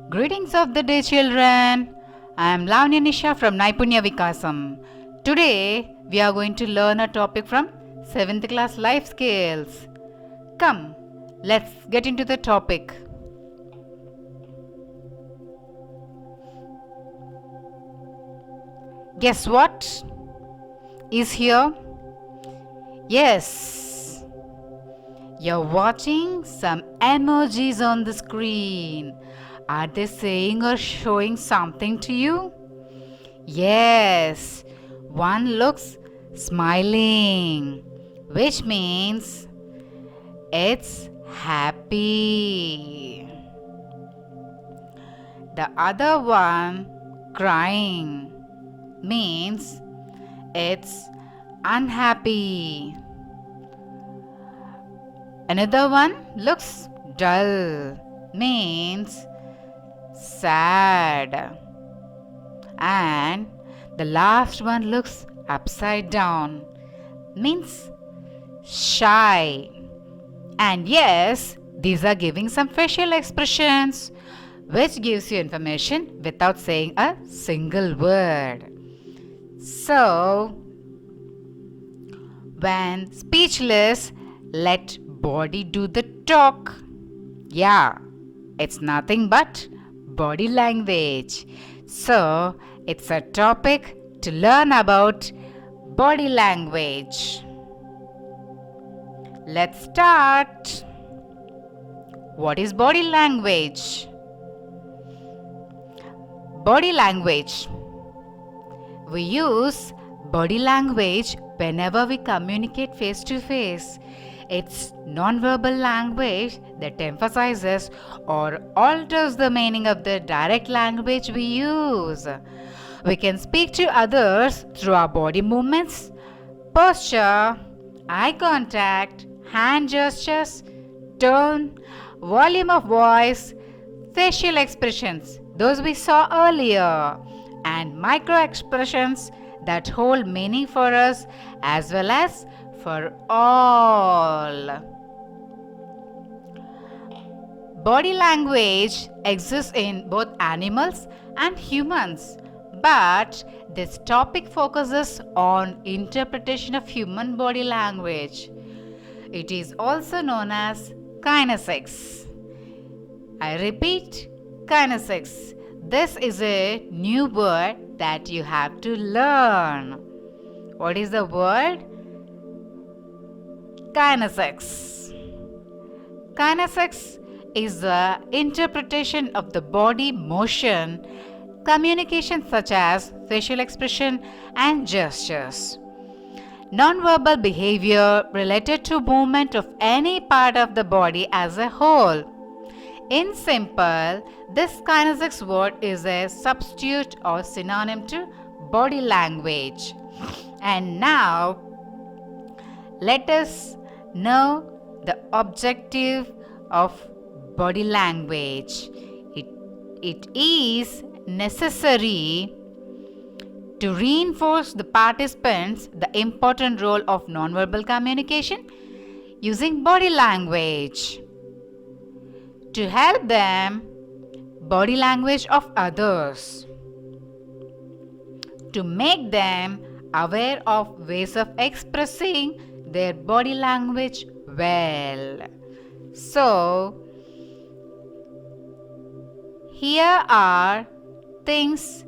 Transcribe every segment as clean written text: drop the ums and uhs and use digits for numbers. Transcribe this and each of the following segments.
Greetings of the day, children. I am Lavanya Nisha from Naipunya Vikasam. Today, we are going to learn a topic from 7th class life skills. Come, let's get into the topic. Guess what is here? Yes, you're watching some emojis on the screen. Are they saying or showing something to you? Yes, one looks smiling, which means it's happy. The other one crying means it's unhappy. Another one looks dull means sad. And the last one looks upside down means shy. And yes, these are giving some facial expressions which gives you information without saying a single word. So, when speechless, let body do the talk. Yeah, it's nothing but body language. So, it's a topic to learn about body language. Let's start. What is body language? Body language. We use body language whenever we communicate face to face. It's non-verbal language that emphasizes or alters the meaning of the direct language we use. We can speak to others through our body movements, posture, eye contact, hand gestures, tone, volume of voice, facial expressions, those we saw earlier, and micro expressions that hold meaning for us as well as for all. Body language exists in both animals and humans, but this topic focuses on interpretation of human body language. It is also known as kinesics. I repeat, kinesics. This is a new word that you have to learn. What is the word? Kinesics. Kinesics is the interpretation of the body motion, communication such as facial expression and gestures. Non-verbal behavior related to movement of any part of the body as a whole. In simple, this kinesics word is a substitute or synonym to body language. And now, let us know the objective of body language. It is necessary to reinforce the participants the important role of nonverbal communication using body language, to help them body language of others, to make them aware of ways of expressing their body language well. So, here are things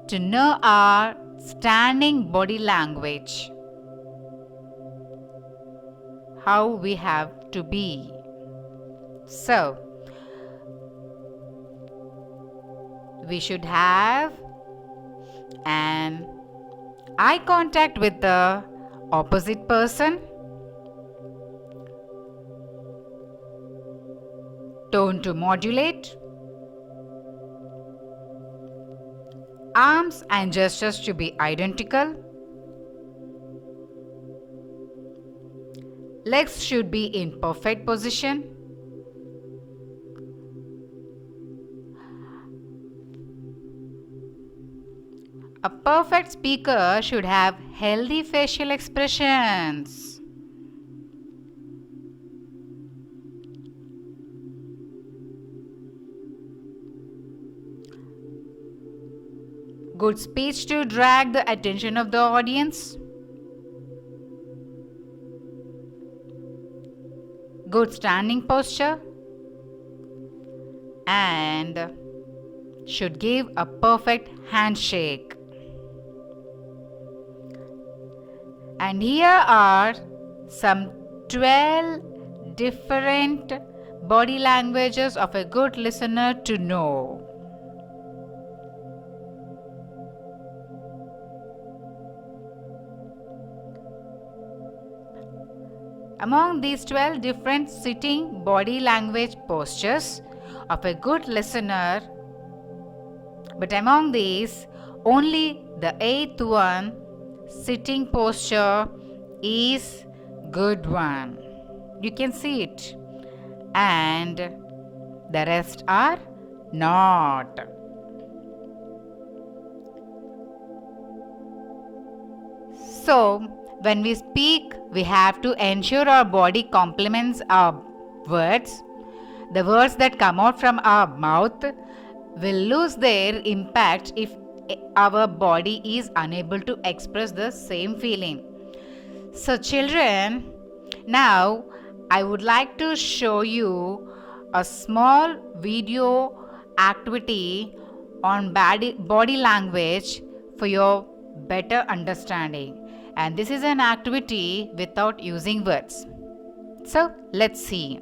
to know our standing body language. How we have to be. So, we should have an eye contact with the opposite person, tone to modulate, arms and gestures to be identical, legs should be in perfect position, a perfect speaker should have healthy facial expressions. Good speech to drag the attention of the audience. Good standing posture. And should give a perfect handshake. And here are some 12 different body languages of a good listener to know. Among these 12 different sitting body language postures of a good listener, but among these, only the eighth one, sitting posture, is good one. You can see it. And the rest are not. So, when we speak, we have to ensure our body complements our words. The words that come out from our mouth will lose their impact if our body is unable to express the same feeling. So, children, now I would like to show you a small video activity on body language for your better understanding. And this is an activity without using words. So, let's see.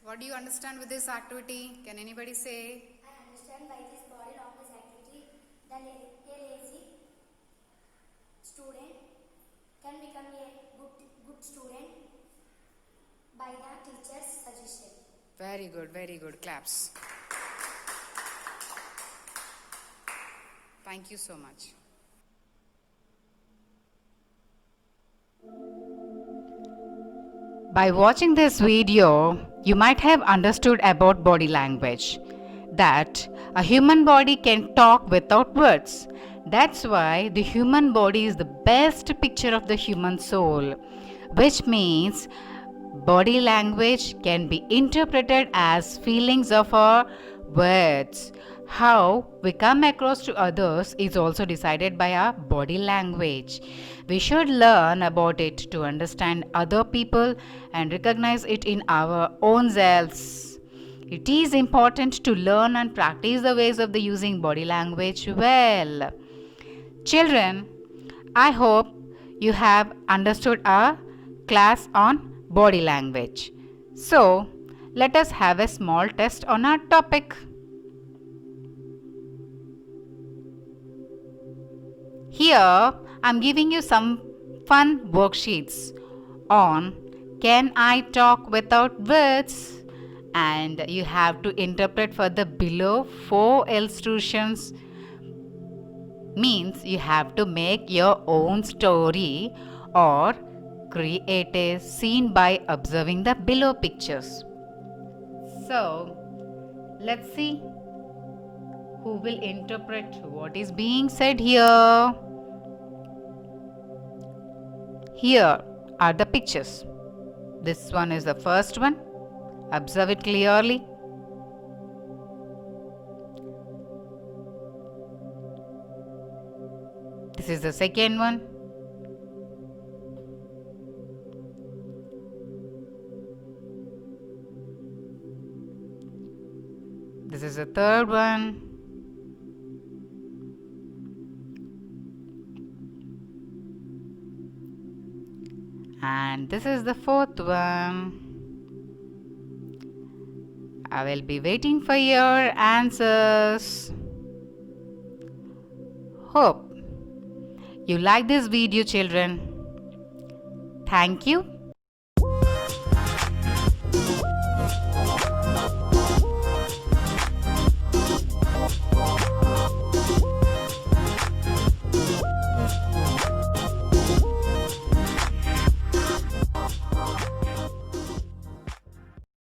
What do you understand with this activity? Can anybody say? I understand by this body language activity, the lazy student can become a good student by the teacher's suggestion. Very good, very good. Claps. Thank you so much. By watching this video, you might have understood about body language. That a human body can talk without words. That's why the human body is the best picture of the human soul, which means body language can be interpreted as feelings of our words. How we come across to others is also decided by our body language. We should learn about it to understand other people and recognize it in our own selves. It is important to learn and practice the ways of the using body language well. Children, I hope you have understood our class on body language. So, let us have a small test on our topic. Here, I am giving you some fun worksheets on can I talk without words? And you have to interpret for the below 4 illustrations. Means you have to make your own story or create a scene by observing the below pictures. So, let's see who will interpret what is being said here. Here are the pictures. This one is the first one. Observe it clearly. This is the second one. This is the third one. And this is the fourth one. I will be waiting for your answers. Hope you like this video, children. Thank you.